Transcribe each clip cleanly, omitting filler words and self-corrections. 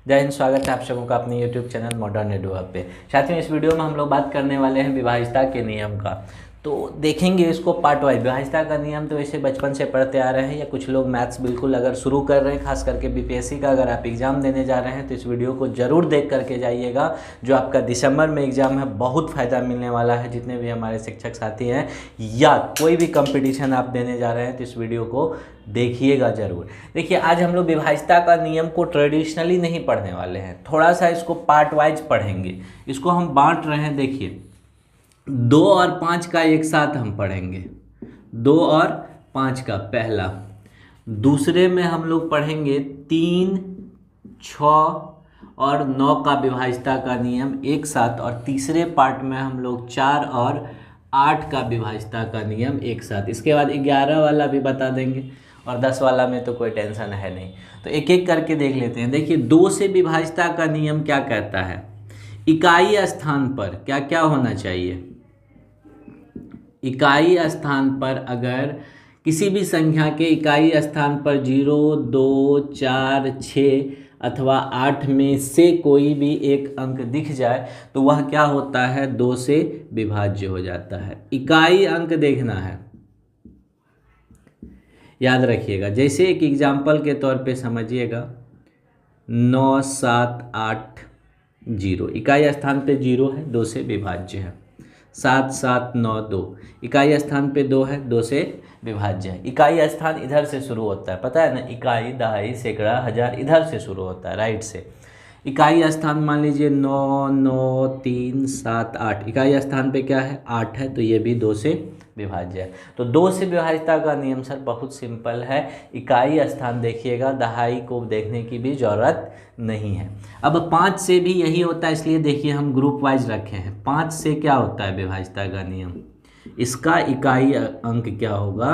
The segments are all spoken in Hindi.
जय हिंद। स्वागत है आप सबों का अपने YouTube channel modern edu hub पे। साथियों, इस वीडियो में हम लोग बात करने वाले हैं विभाज्यता के नियम का। तो देखेंगे इसको पार्ट वाइज। विभाज्यता का नियम तो वैसे बचपन से पढ़ते आ रहे हैं, या कुछ लोग मैथ्स बिल्कुल अगर शुरू कर रहे हैं, खास करके बीपीएससी का अगर आप एग्ज़ाम देने जा रहे हैं तो इस वीडियो को ज़रूर देख करके जाइएगा। जो आपका दिसंबर में एग्ज़ाम है, बहुत फ़ायदा मिलने वाला है। जितने भी हमारे शिक्षक साथी हैं या कोई भी कंपटीशन आप देने जा रहे हैं तो इस वीडियो को देखिएगा ज़रूर। देखिए, आज हम लोग विभाज्यता का नियम को ट्रेडिशनली नहीं पढ़ने वाले हैं, थोड़ा सा इसको पार्ट वाइज पढ़ेंगे। इसको हम बांट रहे हैं। देखिए, 2 और 5 का एक साथ हम पढ़ेंगे। 2 और 5 का पहला। दूसरे में हम लोग पढ़ेंगे 3, 6 और 9 का विभाज्यता का नियम एक साथ। और तीसरे पार्ट में हम लोग 4 और 8 का विभाज्यता का नियम एक साथ। इसके बाद 11 वाला भी बता देंगे, और 10 वाला में तो कोई टेंशन है नहीं। तो एक एक करके देख लेते हैं। देखिए, 2 से विभाज्यता का नियम क्या कहता है? इकाई स्थान पर क्या क्या होना चाहिए? इकाई स्थान पर अगर किसी भी संख्या के इकाई स्थान पर 0, 2, 4, 6 अथवा 8 में से कोई भी एक अंक दिख जाए तो वह क्या होता है? 2 से विभाज्य हो जाता है। इकाई अंक देखना है, याद रखिएगा। जैसे एक एग्जाम्पल के तौर पे समझिएगा, 9, 7, 8, 0 इकाई स्थान पे 0 है, 2 से विभाज्य है। 7, 7, 9, 2 इकाई स्थान पे 2 है, 2 से विभाज्य है। इकाई स्थान इधर से शुरू होता है, पता है ना? इकाई, दहाई, सैकड़ा, हजार इधर से शुरू होता है, राइट से। इकाई स्थान मान लीजिए 9, 9, 3, 7, 8 इकाई स्थान पे क्या है? 8 है, तो ये भी 2 से विभाज्य है। तो 2 से विभाज्यता का नियम सर बहुत सिंपल है। इकाई स्थान देखिएगा, दहाई को देखने की भी जरूरत नहीं है। अब 5 से भी यही होता है, इसलिए देखिए हम ग्रुप वाइज रखे हैं। 5 से क्या होता है विभाज्यता का नियम? इसका इकाई अंक क्या होगा?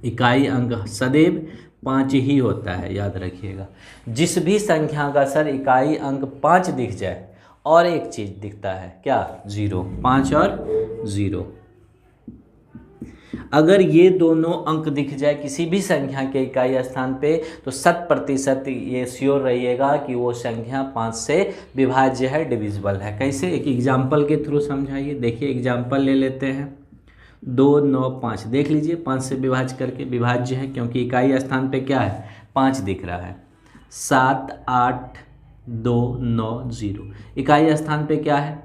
इकाई अंक सदैव 5 ही होता है, याद रखिएगा। जिस भी संख्या का सर इकाई अंक 5 दिख जाए और एक चीज़ दिखता है, क्या? 0। 5 और 0। अगर ये दोनों अंक दिख जाए किसी भी संख्या के इकाई स्थान पे तो 100% ये श्योर रहिएगा कि वो संख्या 5 से विभाज्य है, डिविजिबल है। कैसे? एक एग्जाम्पल के थ्रू समझाइए। देखिए, एग्जाम्पल ले लेते हैं। 2, 9, 5 देख लीजिए, 5 से विभाज्य करके विभाज्य है, क्योंकि इकाई स्थान पे क्या है? 5 दिख रहा है। 7, 8, 2, 9, 0 इकाई स्थान पे क्या है?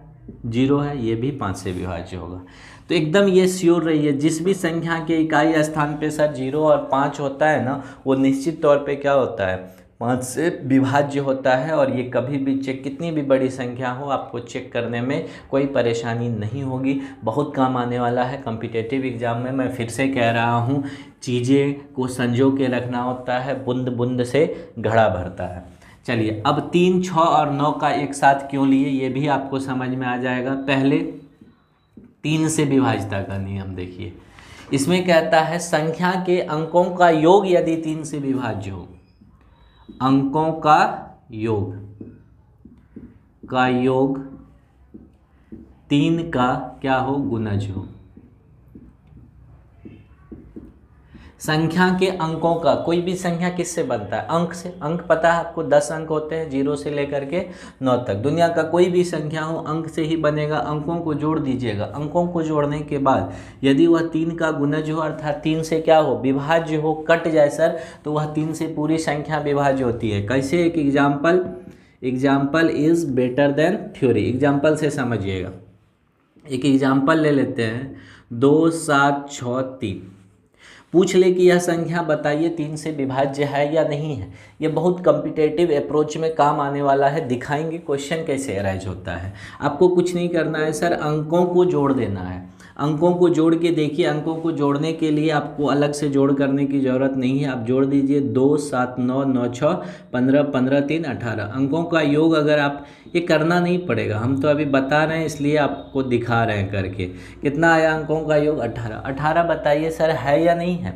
0 है, ये भी 5 से विभाज्य होगा। तो एकदम ये श्योर रहिए, जिस भी संख्या के इकाई स्थान पे सर 0 और 5 होता है ना, वो निश्चित तौर पे क्या होता है? 5 से विभाज्य होता है। और ये कभी भी चेक, कितनी भी बड़ी संख्या हो, आपको चेक करने में कोई परेशानी नहीं होगी। बहुत काम आने वाला है कॉम्पिटिटिव एग्जाम में। मैं फिर से कह रहा हूँ, चीज़ें को संजो के रखना होता है, बूंद बूंद से घड़ा भरता है। चलिए, अब 3, 6 और 9 का एक साथ क्यों लिए, ये भी आपको समझ में आ जाएगा। पहले 3 से विभाज्यता का नियम देखिए। इसमें कहता है संख्या के अंकों का योग यदि 3 से विभाज्य हो, अंकों का योग 3 का क्या हो? गुणज हो। संख्या के अंकों का, कोई भी संख्या किससे बनता है? अंक से। अंक पता है आपको, 10 अंक होते हैं, 0 से लेकर के 9 तक। दुनिया का कोई भी संख्या हो, अंक से ही बनेगा। अंकों को जोड़ दीजिएगा। अंकों को जोड़ने के बाद यदि वह 3 का गुणज हो, अर्थात 3 से क्या हो? विभाज्य हो, कट जाए सर, तो वह 3 से पूरी संख्या विभाज्य होती है। कैसे? एक example is better than theory. Example से समझिएगा। एक एग्जाम्पल ले लेते हैं। 2, 7, 6, 3 पूछ ले कि यह संख्या बताइए 3 से विभाज्य है या नहीं है। ये बहुत कॉम्पिटिटिव अप्रोच में काम आने वाला है। दिखाएंगे क्वेश्चन कैसे अराइज होता है। आपको कुछ नहीं करना है सर, अंकों को जोड़ देना है। अंकों को जोड़ के देखिए। अंकों को जोड़ने के लिए आपको अलग से जोड़ करने की ज़रूरत नहीं है। आप जोड़ दीजिए। 2, 7, 9, 9, 6, 15, 15, 3, 18 अंकों का योग। अगर आप, ये करना नहीं पड़ेगा, हम तो अभी बता रहे हैं इसलिए आपको दिखा रहे हैं करके। कितना आया अंकों का योग? 18। 18 बताइए सर, है या नहीं है?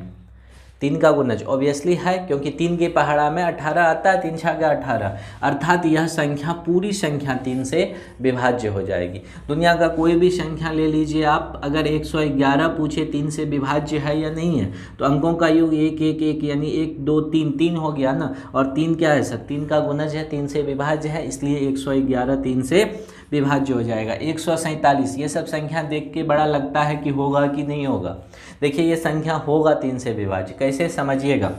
3 का गुणज ऑब्वियसली है, क्योंकि 3 के पहाड़ा में 18 आता है, 3 छाके 18, अर्थात यह संख्या पूरी संख्या 3 से विभाज्य हो जाएगी। दुनिया का कोई भी संख्या ले लीजिए आप, अगर 111 पूछे 3 से विभाज्य है या नहीं है, तो अंकों का योग 1 1 1 यानी 1 2 3 3 हो गया ना, और 3 क्या है सर, 3 का गुणज है, 3 से विभाज्य है, इसलिए 111 3 से विभाज्य हो जाएगा। 147, ये सब संख्या देख के बड़ा लगता है कि होगा कि नहीं होगा, देखिए ये संख्या होगा 3 से विभाज्य, कैसे समझिएगा।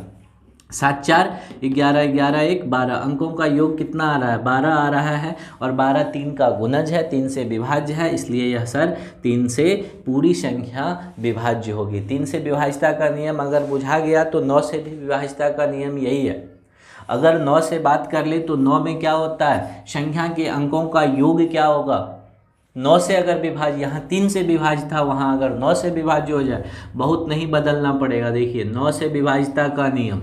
7 4 11 11 1 12, अंकों का योग कितना आ रहा है, 12 आ रहा है, और 12 3 का गुणज है, 3 से विभाज्य है, इसलिए यह सर 3 से पूरी संख्या विभाज्य होगी। 3 से विभाज्यता का नियम अगर बुझा गया तो 9 से भी विभाज्यता का नियम यही है। अगर 9 से बात कर ले तो 9 में क्या होता है, संख्या के अंकों का योग क्या होगा, 9 से अगर विभाज्य, यहाँ 3 से विभाज्य था, वहाँ अगर 9 से विभाज्य हो जाए, बहुत नहीं बदलना पड़ेगा। देखिए 9 से विभाज्यता का नियम,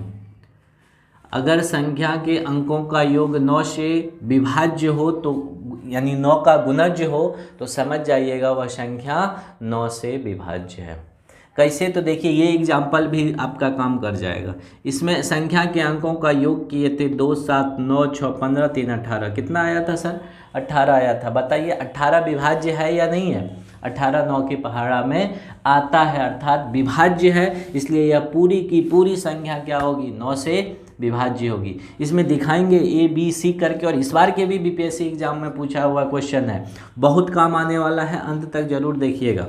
अगर संख्या के अंकों का योग 9 से विभाज्य हो तो यानी 9 का गुणज हो, तो समझ जाइएगा वह संख्या 9 से विभाज्य है। कैसे, तो देखिए ये एग्जाम्पल भी आपका काम कर जाएगा। इसमें संख्या के अंकों का योग किए थे 2 7 9 6 15 3 18, कितना आया था सर, 18 आया था। बताइए 18 विभाज्य है या नहीं है, 18 9 के पहाड़ा में आता है, अर्थात विभाज्य है, इसलिए यह पूरी की पूरी संख्या क्या होगी, 9 से विभाज्य होगी। इसमें दिखाएंगे ABC करके, और इस बार के भी BPSC एग्जाम में पूछा हुआ क्वेश्चन है, बहुत काम आने वाला है, अंत तक जरूर देखिएगा।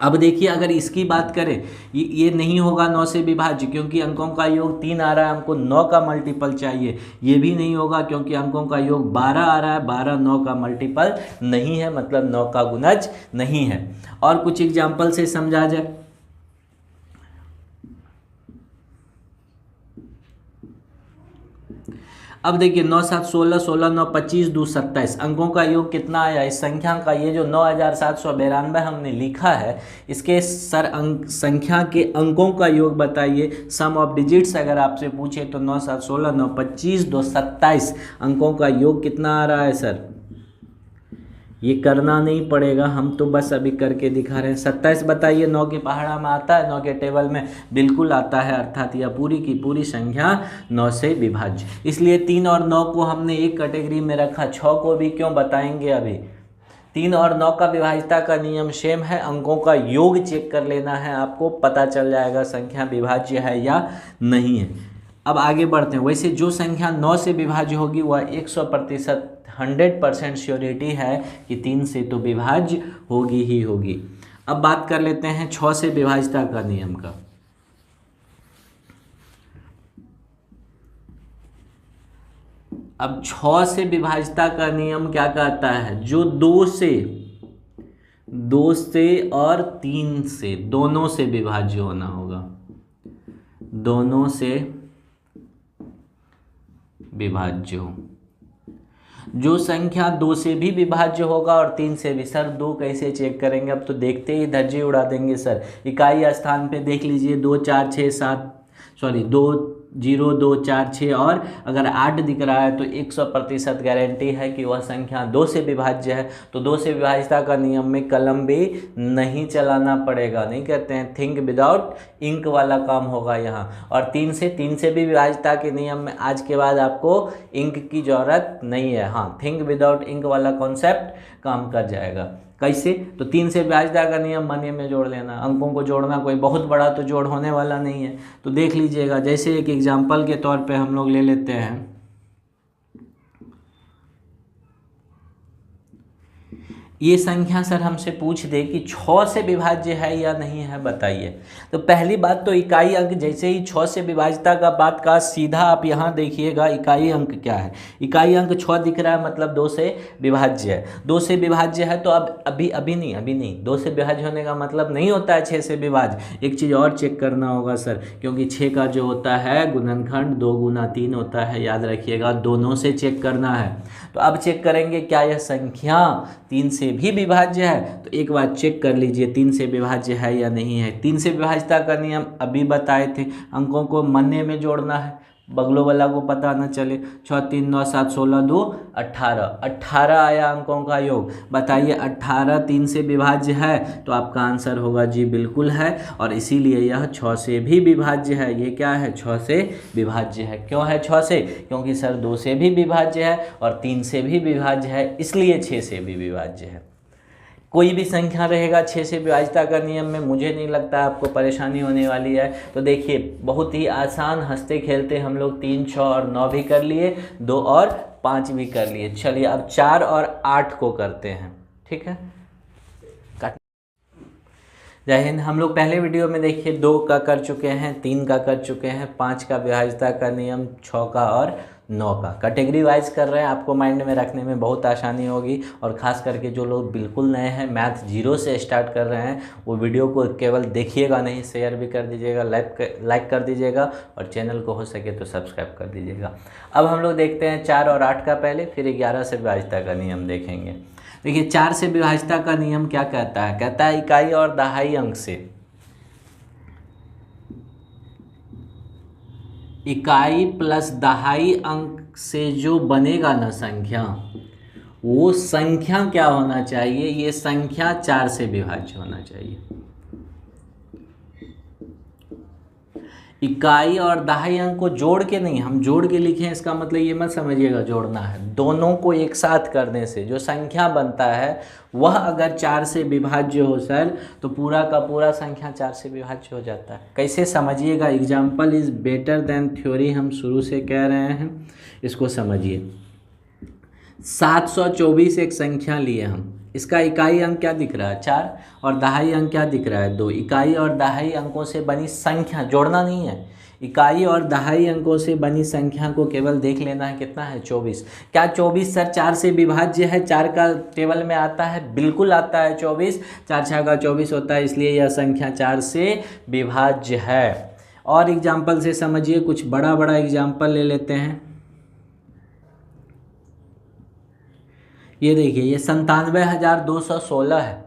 अब देखिए अगर इसकी बात करें, ये नहीं होगा 9 से विभाज्य, क्योंकि अंकों का योग 3 आ रहा है, हमको 9 का मल्टीपल चाहिए। ये भी नहीं होगा क्योंकि अंकों का योग 12 आ रहा है, 12 9 का मल्टीपल नहीं है, मतलब 9 का गुणज नहीं है। और कुछ एग्जाम्पल से समझा जाए। अब देखिए 9 7 16 16 9 25 2 27, अंकों का योग कितना आया इस संख्या का, ये जो 9792 हमने लिखा है, इसके सर संख्या के अंकों का योग बताइए। सम ऑफ डिजिट्स अगर आपसे पूछे तो 9 7 16 9 25 2 27, अंकों का योग कितना आ रहा है सर, ये करना नहीं पड़ेगा, हम तो बस अभी करके दिखा रहे हैं। 27 बताइए, 9 के पहाड़ा में आता है, 9 के टेबल में बिल्कुल आता है, अर्थात यह पूरी की पूरी संख्या 9 से विभाज्य। इसलिए 3 और 9 को हमने एक कैटेगरी में रखा, 6 को भी क्यों बताएंगे अभी। 3 और 9 का विभाज्यता का नियम सेम है, अंकों का योग चेक कर लेना है, आपको पता चल जाएगा संख्या विभाज्य है या नहीं है। अब आगे बढ़ते हैं। वैसे जो संख्या 9 से विभाज्य होगी वह 100% 100% श्योरिटी है कि 3 से तो विभाज्य होगी ही होगी। अब बात कर लेते हैं 6 से विभाज्यता का नियम का। अब 6 से विभाज्यता का नियम क्या कहता है, जो 2 से और 3 से दोनों से विभाज्य होना होगा, दोनों से विभाज्य हो। जो संख्या 2 से भी विभाज्य होगा और 3 से भी। सर 2 कैसे चेक करेंगे, अब तो देखते ही धज्जी उड़ा देंगे सर। इकाई स्थान पे देख लीजिए 2 4 6 7 2 0 2 4 6 और अगर 8 दिख रहा है तो 100% गारंटी है कि वह संख्या 2 से विभाज्य है। तो 2 से विभाज्यता का नियम में कलम भी नहीं चलाना पड़ेगा, नहीं कहते हैं थिंक विदाउट इंक वाला काम होगा यहाँ। और 3 से भी विभाज्यता के नियम में आज के बाद आपको इंक की ज़रूरत नहीं है, हाँ थिंक विदाउट इंक वाला कॉन्सेप्ट काम कर जाएगा। कैसे, तो 3 से विभाज्यता का नियम मने में जोड़ लेना, अंकों को जोड़ना कोई बहुत बड़ा तो जोड़ होने वाला नहीं है। तो देख लीजिएगा, जैसे एक एग्जाम्पल के तौर पे हम लोग ले लेते हैं, ये संख्या सर हमसे पूछ दे कि 6 से विभाज्य है या नहीं है, बताइए। तो पहली बात तो इकाई अंक, जैसे ही 6 से विभाज्यता का बात का सीधा आप यहाँ देखिएगा इकाई अंक क्या है। इकाई अंक 6 दिख रहा है, मतलब 2 से विभाज्य है। 2 से विभाज्य है तो अब अभी नहीं 2 से विभाज्य होने का मतलब नहीं होता है 6 से विभाज्य। एक चीज़ और चेक करना होगा सर, क्योंकि 6 का जो होता है गुणनखंड 2 गुना 3 होता है, याद रखिएगा, दोनों से चेक करना है। तो अब चेक करेंगे क्या यह संख्या 3 से भी विभाज्य है, तो एक बार चेक कर लीजिए 3 से विभाज्य है या नहीं है। 3 से विभाज्यता का नियम अभी बताए थे, अंकों को मन्ने में जोड़ना है, बगलों वाला को पता न चले। 6 3 9 7 16 2 18, 18 आया अंकों का योग। बताइए 18 3 से विभाज्य है? तो आपका आंसर होगा जी बिल्कुल है, और इसीलिए यह 6 से भी विभाज्य है। ये क्या है? 6 से विभाज्य है। क्यों है 6 से? क्योंकि सर 2 से भी विभाज्य है और 3 से भी विभाज्य है, इसलिए 6 से भी विभाज्य है। कोई भी संख्या रहेगा 6 से विभाज्यता का नियम में, मुझे नहीं लगता आपको परेशानी होने वाली है। तो देखिए बहुत ही आसान, हंसते खेलते हम लोग 3 6 और 9 भी कर लिए, 2 और 5 भी कर लिए। चलिए अब 4 और 8 को करते हैं, ठीक है। जय हिंद। हम लोग पहले वीडियो में देखिए 2 का कर चुके हैं, 3 का कर चुके हैं, 5 का विभाज्यता का नियम, 6 का और 9 का। कैटेगरी वाइज कर रहे हैं, आपको माइंड में रखने में बहुत आसानी होगी। और ख़ास करके जो लोग बिल्कुल नए हैं, मैथ 0 से स्टार्ट कर रहे हैं, वो वीडियो को केवल देखिएगा नहीं, शेयर भी कर दीजिएगा, लाइक कर दीजिएगा, और चैनल को हो सके तो सब्सक्राइब कर दीजिएगा। अब हम लोग देखते हैं 4 और 8 का पहले, फिर 11 से विभाज्यता का नियम देखेंगे। देखिए 4 से विभाज्यता का नियम क्या कहता है? कहता है इकाई और दहाई अंक से, इकाई प्लस दहाई अंक से जो बनेगा ना संख्या, वो संख्या क्या होना चाहिए? ये संख्या 4 से विभाज्य होना चाहिए। इकाई और दहाई अंक को जोड़ के नहीं, हम जोड़ के लिखे हैं, इसका मतलब ये मत समझिएगा जोड़ना है। दोनों को एक साथ करने से जो संख्या बनता है वह अगर 4 से विभाज्य हो सर, तो पूरा का पूरा संख्या 4 से विभाज्य हो जाता है। कैसे समझिएगा? Example is better than theory, हम शुरू से कह रहे हैं, इसको समझिए। 724 एक संख्या लिए हम, इसका इकाई अंक क्या दिख रहा है? 4, और दहाई अंक क्या दिख रहा है? 2। इकाई और दहाई अंकों से बनी संख्या, जोड़ना नहीं है, इकाई और दहाई अंकों से बनी संख्या को केवल देख लेना है, कितना है? 24। क्या 24 सर 4 से विभाज्य है? 4 का टेबल में आता है, बिल्कुल आता है 24, 4 6 का 24 होता है, इसलिए यह संख्या 4 से विभाज्य है। और एग्जाम्पल से समझिए, कुछ बड़ा बड़ा एग्जाम्पल ले लेते हैं। ये देखिए, ये 97,216 है,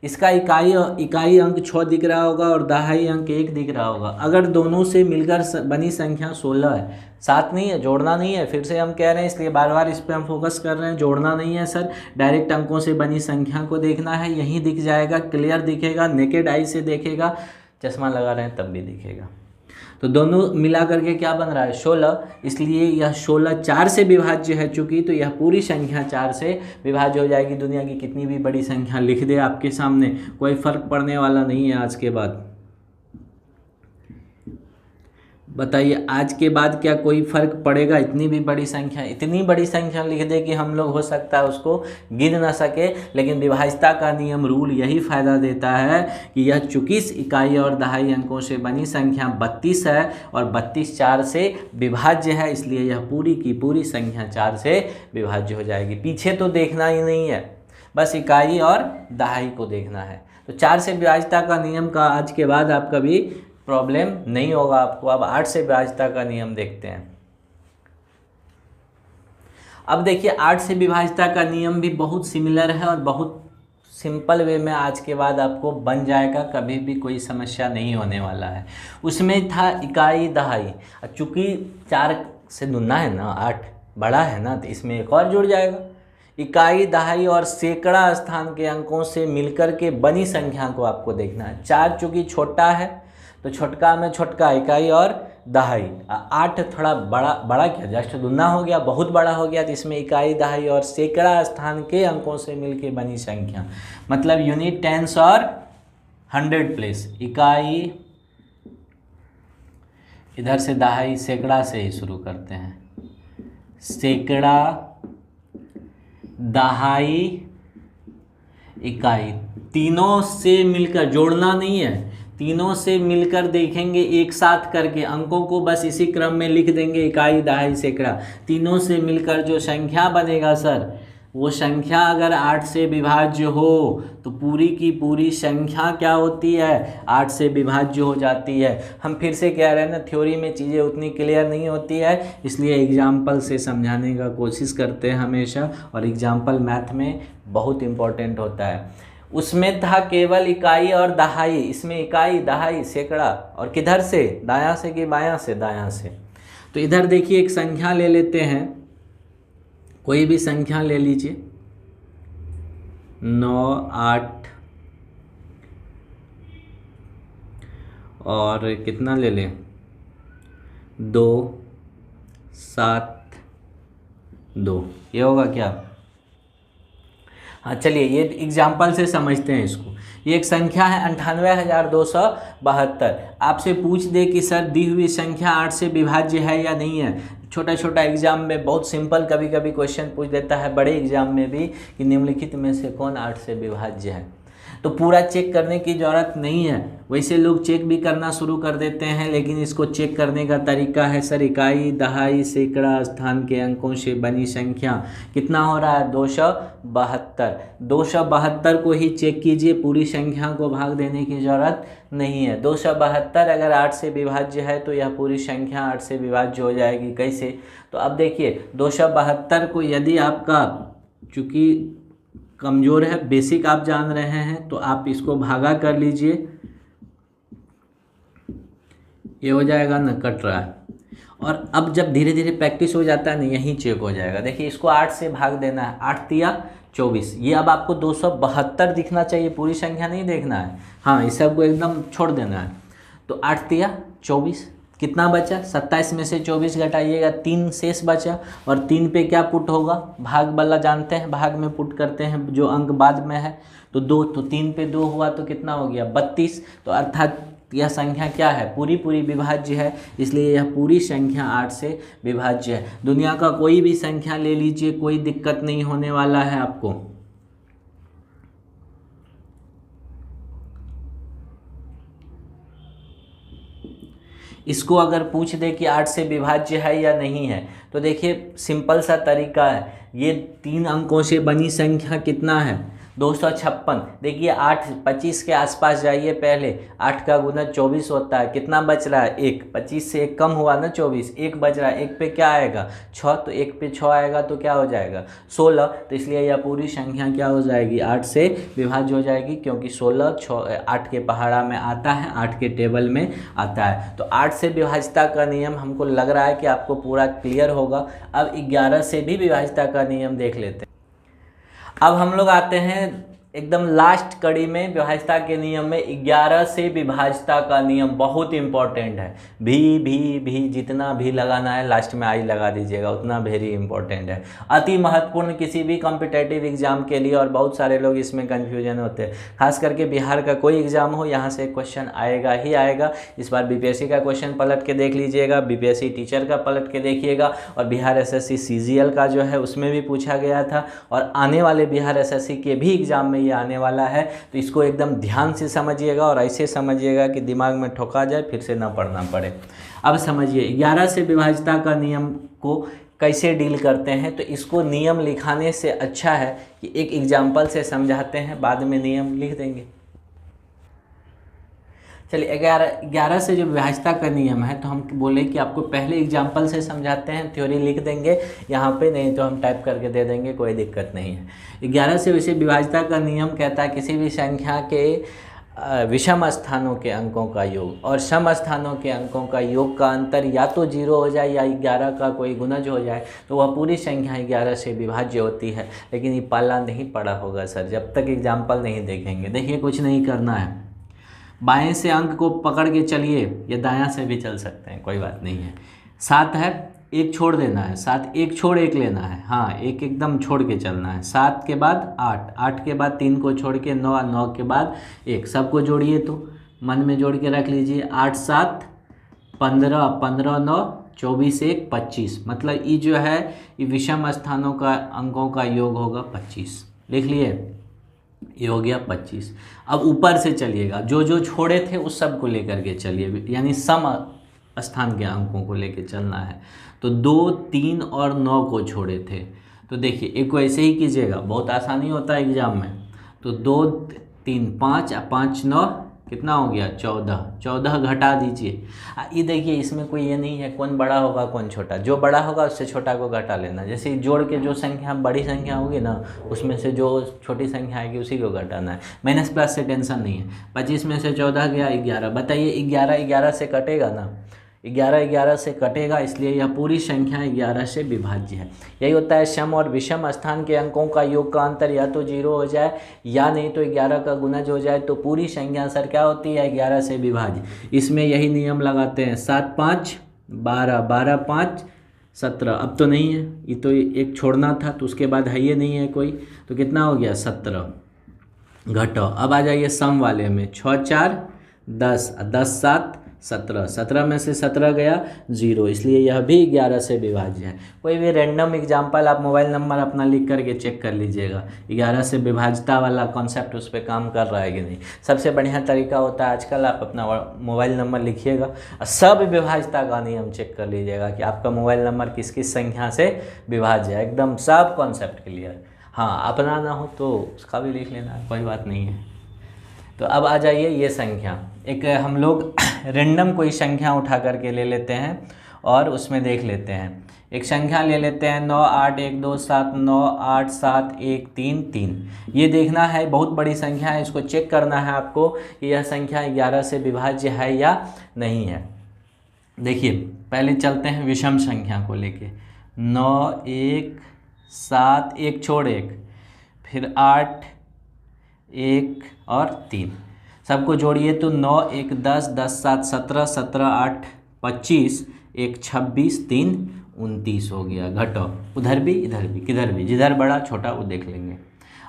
इसका इकाई अंक 6 दिख रहा होगा और दहाई अंक 1 दिख रहा होगा। अगर दोनों से मिलकर बनी संख्या 16 है, 7 नहीं है, जोड़ना नहीं है, फिर से हम कह रहे हैं, इसलिए बार बार इस पर हम फोकस कर रहे हैं, जोड़ना नहीं है सर, डायरेक्ट अंकों से बनी संख्या को देखना है। यहीं दिख जाएगा, क्लियर दिखेगा, नेकेड आई से देखेगा, चश्मा लगा रहे हैं तब भी दिखेगा। तो दोनों मिला करके क्या बन रहा है? 16, इसलिए यह 16 4 से विभाज्य है चूँकि, तो यह पूरी संख्या 4 से विभाज्य हो जाएगी। दुनिया की कितनी भी बड़ी संख्या लिख दे आपके सामने, कोई फर्क पड़ने वाला नहीं है आज के बाद। बताइए आज के बाद क्या कोई फर्क पड़ेगा? इतनी भी बड़ी संख्या, इतनी बड़ी संख्या लिख दे कि हम लोग हो सकता है उसको गिन ना सके। लेकिन विभाज्यता का नियम रूल यही फ़ायदा देता है कि यह चूँकि इकाई और दहाई अंकों से बनी संख्या 32 है और 32 4 से विभाज्य है, इसलिए यह पूरी की पूरी संख्या 4 से विभाज्य हो जाएगी। पीछे तो देखना ही नहीं है, बस इकाई और दहाई को देखना है। तो 4 से विभाज्यता का नियम का आज के बाद आप कभी प्रॉब्लम नहीं होगा आपको। अब 8 से विभाज्यता का नियम देखते हैं। अब देखिए 8 से विभाज्यता का नियम भी बहुत सिमिलर है और बहुत सिंपल वे में आज के बाद आपको बन जाएगा, कभी भी कोई समस्या नहीं होने वाला है। उसमें था इकाई दहाई, चूँकि 4 से दुना है ना, 8 बड़ा है ना, तो इसमें एक और जुड़ जाएगा। इकाई दहाई और सैकड़ा स्थान के अंकों से मिलकर के बनी संख्या को आपको देखना है। 4 चूँकि छोटा है तो छोटका में छोटका इकाई और दहाई, 8 थोड़ा बड़ा क्या जस्ट दुना हो गया, बहुत बड़ा हो गया, तो इसमें इकाई दहाई और सैकड़ा स्थान के अंकों से मिलके बनी संख्या, मतलब यूनिट टेंस और 100 प्लेस। इकाई इधर से दहाई, सैकड़ा से ही शुरू करते हैं, सैकड़ा दहाई इकाई, तीनों से मिलकर, जोड़ना नहीं है, तीनों से मिलकर देखेंगे एक साथ करके, अंकों को बस इसी क्रम में लिख देंगे, इकाई दहाई सैकड़ा, तीनों से मिलकर जो संख्या बनेगा सर, वो संख्या अगर 8 से विभाज्य हो तो पूरी की पूरी संख्या क्या होती है? 8 से विभाज्य हो जाती है। हम फिर से कह रहे हैं ना, थ्योरी में चीज़ें उतनी क्लियर नहीं होती है, इसलिए एग्जाम्पल से समझाने का कोशिश करते हैं हमेशा, और एग्जाम्पल मैथ में बहुत इम्पोर्टेंट होता है। उसमें था केवल इकाई और दहाई, इसमें इकाई दहाई सैकड़ा, और किधर से? दायां से कि बायां से? दायां से। तो इधर देखिए एक संख्या ले लेते हैं, कोई भी संख्या ले लीजिए, 9, 8 और कितना ले लें, 2, 7, 2, ये होगा क्या? हाँ चलिए ये एग्जाम्पल से समझते हैं इसको। ये एक संख्या है 98,272। आपसे पूछ दे कि सर दी हुई संख्या 8 से विभाज्य है या नहीं है। छोटा छोटा एग्जाम में बहुत सिंपल कभी कभी क्वेश्चन पूछ देता है, बड़े एग्जाम में भी, कि निम्नलिखित में से कौन 8 से विभाज्य है। तो पूरा चेक करने की ज़रूरत नहीं है, वैसे लोग चेक भी करना शुरू कर देते हैं, लेकिन इसको चेक करने का तरीका है सर इकाई, दहाई, सैकड़ा, स्थान के अंकों से बनी संख्या कितना हो रहा है, 272। 272 को ही चेक कीजिए, पूरी संख्या को भाग देने की ज़रूरत नहीं है। 272 अगर 8 से विभाज्य है तो यह पूरी संख्या 8 से विभाज्य हो जाएगी। कैसे? तो अब देखिए 272 को यदि आपका चूँकि कमज़ोर है, बेसिक आप जान रहे हैं, तो आप इसको भागा कर लीजिए, ये हो जाएगा ना, कट रहा है। और अब जब धीरे धीरे प्रैक्टिस हो जाता है ना, यहीं चेक हो जाएगा। देखिए इसको 8 से भाग देना है, 8 तिया 24। ये अब आपको 272 दिखना चाहिए, पूरी संख्या नहीं देखना है। हाँ, इस सब को एकदम छोड़ देना है। तो 8 तिया 24, कितना बचा? 27 में से 24 घटाइएगा, 3 शेष बचा। और 3 पे क्या पुट होगा? भाग वाला जानते हैं, भाग में पुट करते हैं जो अंक बाद में है। तो 2, तो 3 पे 2 हुआ तो कितना हो गया? 32। तो अर्थात यह संख्या क्या है? पूरी विभाज्य है, इसलिए यह पूरी संख्या 8 से विभाज्य है। दुनिया का कोई भी संख्या ले लीजिए, कोई दिक्कत नहीं होने वाला है आपको। इसको अगर पूछ दे कि 8 से विभाज्य है या नहीं है, तो देखिए सिंपल सा तरीका है। ये 3 अंकों से बनी संख्या कितना है? 256। देखिए 8, 25 के आसपास जाइए पहले। 8 का गुना 24 होता है, कितना बच रहा है? 1। 25 से 1 कम हुआ ना, 24, 1 बच रहा है। 1 पे क्या आएगा? 6। तो 1 पे 6 आएगा तो क्या हो जाएगा? 16। तो इसलिए यह पूरी संख्या क्या हो जाएगी? 8 से विभाज्य हो जाएगी, क्योंकि 16 8 के पहाड़ा में आता है, 8 के टेबल में आता है। तो 8 से विभाज्यता का नियम हमको लग रहा है कि आपको पूरा क्लियर होगा। अब 11 से भी विभाज्यता का नियम देख लेते हैं। अब हम लोग आते हैं एकदम लास्ट कड़ी में विभाज्यता के नियम में। 11 से विभाज्यता का नियम बहुत इंपॉर्टेंट है। भी जितना भी लगाना है लास्ट में आई लगा दीजिएगा, उतना वेरी इंपॉर्टेंट है, अति महत्वपूर्ण किसी भी कॉम्पिटेटिव एग्जाम के लिए। और बहुत सारे लोग इसमें कंफ्यूजन होते हैं, खास करके बिहार का कोई एग्जाम हो, यहाँ से क्वेश्चन आएगा ही आएगा। इस बार बीपीएससी का क्वेश्चन पलट के देख लीजिएगा, बीपीएससी टीचर का पलट के देखिएगा, और बिहार एसएससी सीजीएल का जो है उसमें भी पूछा गया था, और आने वाले बिहार एसएससी के भी एग्जाम में ये आने वाला है। तो इसको एकदम ध्यान से समझिएगा और ऐसे समझिएगा कि दिमाग में ठोका जाए, फिर से ना पढ़ना पड़े। अब समझिए 11 से विभाज्यता का नियम को कैसे डील करते हैं। तो इसको नियम लिखाने से अच्छा है कि एक एग्जाम्पल से समझाते हैं, बाद में नियम लिख देंगे। चलिए 11 से जो विभाज्यता का नियम है, तो हम बोले कि आपको पहले एग्जाम्पल से समझाते हैं, थ्योरी लिख देंगे यहाँ पे, नहीं तो हम टाइप करके दे देंगे, कोई दिक्कत नहीं है। 11 से वैसे विभाज्यता का नियम कहता है किसी भी संख्या के विषम स्थानों के अंकों का योग और सम स्थानों के अंकों का योग का अंतर या तो 0 हो जाए या 11 का कोई गुणज हो जाए, तो वह पूरी संख्या 11 से विभाज्य होती है। लेकिन ये पाला नहीं पड़ा होगा सर, जब तक एग्जाम्पल नहीं देखेंगे। देखिए कुछ नहीं करना है, बाएं से अंक को पकड़ के चलिए, या दायां से भी चल सकते हैं, कोई बात नहीं है। 7 है, 1 छोड़ देना है, 7 1 छोड़ 1 लेना है, हाँ 1 एकदम छोड़ के चलना है। 7 के बाद 8, 8 के बाद 3 को छोड़ के 9, 9 के बाद 1, सबको जोड़िए, तो मन में जोड़ के रख लीजिए। 8 7 15, 15 9 24 1 25, मतलब ये जो है ये विषम स्थानों का अंकों का योग होगा 25। लिख लिए, ये हो गया 25। अब ऊपर से चलिएगा, जो जो छोड़े थे उस सब को लेकर के चलिए, यानी सम स्थान के अंकों को लेकर चलना है। तो 2 3 और 9 को छोड़े थे, तो देखिए एक को ऐसे ही कीजिएगा, बहुत आसानी होता है एग्जाम में। तो 2 3 5 5 9 कितना हो गया? 14, 14 घटा दीजिए। ये देखिए इसमें कोई ये नहीं है कौन बड़ा होगा कौन छोटा, जो बड़ा होगा उससे छोटा को घटा लेना। जैसे जोड़ के जो संख्या बड़ी संख्या होगी ना, उसमें से जो छोटी संख्या आएगी उसी को घटाना है। माइनस प्लस से टेंशन नहीं है। 25 में से 14 गया 11, बताइए 11 11 से कटेगा ना, 11 11 से कटेगा, इसलिए यह पूरी संख्या 11 से विभाज्य है। यही होता है सम और विषम स्थान के अंकों का योग का अंतर या तो 0 हो जाए या नहीं तो 11 का गुणज हो जाए, तो पूरी संख्या सर क्या होती है 11 से विभाज्य। इसमें यही नियम लगाते हैं 7 5 12, 12 5 17। अब तो नहीं है, ये तो एक छोड़ना था, तो उसके बाद है ये नहीं है कोई, तो कितना हो गया 17 घटाओ। अब आ जाइए सम वाले में 6 4 10, 10 7 17, 17 में से 17 गया 0, इसलिए यह भी 11 से विभाज्य है। कोई भी रैंडम एग्जाम्पल आप मोबाइल नंबर अपना लिख करके चेक कर लीजिएगा 11 से विभाज्यता वाला कॉन्सेप्ट उस पर काम कर रहा है कि नहीं। सबसे बढ़िया तरीका होता है आजकल आप अपना मोबाइल नंबर लिखिएगा और सब विभाज्यता का नियम चेक कर लीजिएगा कि आपका मोबाइल नंबर किस किस संख्या से विभाज्य है, एकदम सब कॉन्सेप्ट क्लियर। हाँ, अपना ना हो तो उसका भी लिख लेना, कोई बात नहीं है। तो अब आ जाइए ये संख्या, एक हम लोग रैंडम कोई संख्या उठा करके ले लेते हैं और उसमें देख लेते हैं। एक संख्या ले लेते हैं 9 8 1 2 7 9 8 7 1 3 3। ये देखना है, बहुत बड़ी संख्या है, इसको चेक करना है आपको कि यह संख्या 11 से विभाज्य है या नहीं है। देखिए पहले चलते हैं विषम संख्या को लेके, 9 1 7 1 छोड़ 1, फिर 8 1 और 3, सबको जोड़िए तो 9 1 10 10 7 17 17 8 25 1 26 3 29 हो गया। घटाओ, उधर भी इधर भी, किधर भी, जिधर बड़ा छोटा वो देख लेंगे।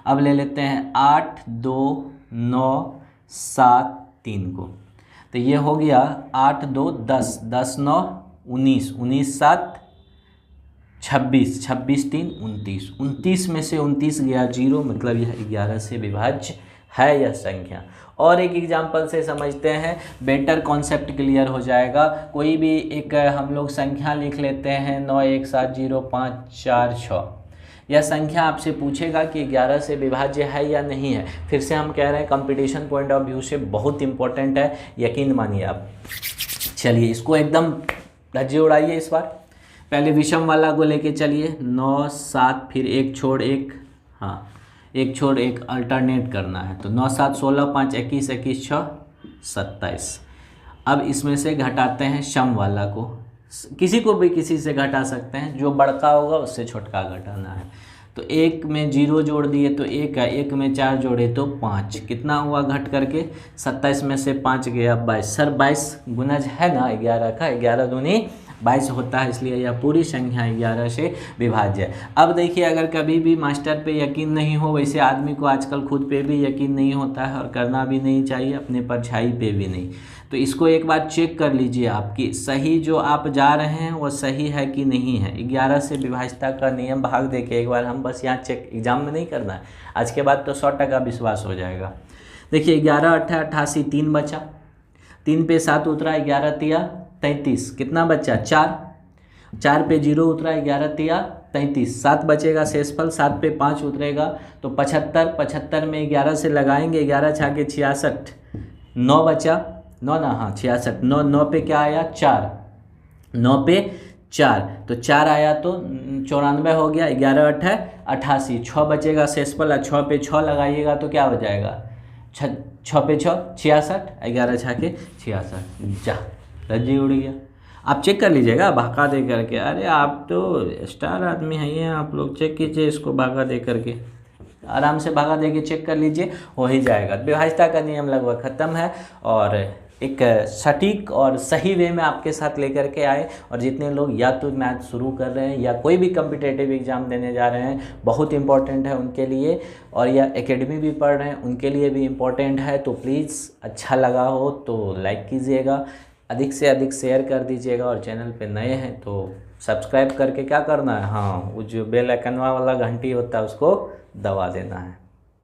अब ले लेते हैं 8 2 9 7 3 को, तो ये हो गया 8 2 10 10 9 19 19 7 26 26 3 29, 29 में से 29 गया 0, मतलब यह 11 से विभाज्य है यह संख्या। और एक एग्जाम्पल से समझते हैं, बेटर कॉन्सेप्ट क्लियर हो जाएगा। कोई भी एक हम लोग संख्या लिख लेते हैं 9 1 7 0 5 4 6। यह संख्या आपसे पूछेगा कि 11 से विभाज्य है या नहीं है। फिर से हम कह रहे हैं कंपटीशन पॉइंट ऑफ व्यू से बहुत इंपॉर्टेंट है, यकीन मानिए आप। चलिए इसको एकदम धज्जी उड़ाइए इस बार। पहले विषम वाला को लेके चलिए, 9 7 फिर 1 छोड़ 1, हाँ 1 छोड़ 1 अल्टरनेट करना है, तो 9 7 16 5 21 21 6 27। अब इसमें से घटाते हैं सम वाला को, किसी को भी किसी से घटा सकते हैं, जो बड़का होगा उससे छोटका घटाना है। तो 1 में 0 जोड़ दिए तो 1 है, 1 में 4 जोड़े तो 5, कितना हुआ घट करके 27 में से 5 गया 22। सर 22 गुणज है ना 11 का, 11 दूनी 22 होता है, इसलिए यह पूरी संख्या 11 से विभाज्य है। अब देखिए अगर कभी भी मास्टर पे यकीन नहीं हो, वैसे आदमी को आजकल खुद पे भी यकीन नहीं होता है और करना भी नहीं चाहिए, अपने परछाई पे भी नहीं, तो इसको एक बार चेक कर लीजिए आपकी सही जो आप जा रहे हैं वो सही है कि नहीं है। 11 से विभाज्यता का नियम भाग देके एक बार हम बस यहाँ चेक, एग्जाम में नहीं करना है, आज के बाद तो 100% विश्वास हो जाएगा। देखिए 11 8 88, 3 बचा, 3 पे 7 उतरा, 11 तिया 33, कितना बचा 4, 4 पे 0 उतरा, 11 तिया 33, 7 बचेगा शेषफल, 7 पे 5 उतरेगा तो 75, 75 में 11 से लगाएंगे, 11 छाके 66, 9 बचा, 9 ना, हाँ 66, 9 9 पे क्या आया 4, 9 पे 4, तो 4 आया तो 94 हो गया, 11 8 88, 6 बचेगा शेषफल, 6 पे 6 लगाइएगा तो क्या हो जाएगा 6 पे 6 66, 11 छाके 66, जा रज्जी उड़ गया। आप चेक कर लीजिएगा भागा दे करके, अरे आप तो स्टार आदमी हैं, आप लोग चेक कीजिए इसको भागा दे करके, आराम से भागा दे के चेक कर लीजिए, हो ही जाएगा। विभाज्यता का नियम लगभग ख़त्म है और एक सटीक और सही वे में आपके साथ लेकर के आए। और जितने लोग या तो मैथ शुरू कर रहे हैं या कोई भी कम्पिटेटिव एग्ज़ाम देने जा रहे हैं, बहुत इंपॉर्टेंट है उनके लिए, और या एकेडमी भी पढ़ रहे हैं उनके लिए भी इम्पॉर्टेंट है। तो प्लीज़ अच्छा लगा हो तो लाइक कीजिएगा, अधिक से अधिक शेयर कर दीजिएगा, और चैनल पे नए हैं तो सब्सक्राइब करके क्या करना है, हाँ वो जो बेल आइकन वाला घंटी होता है उसको दबा देना है।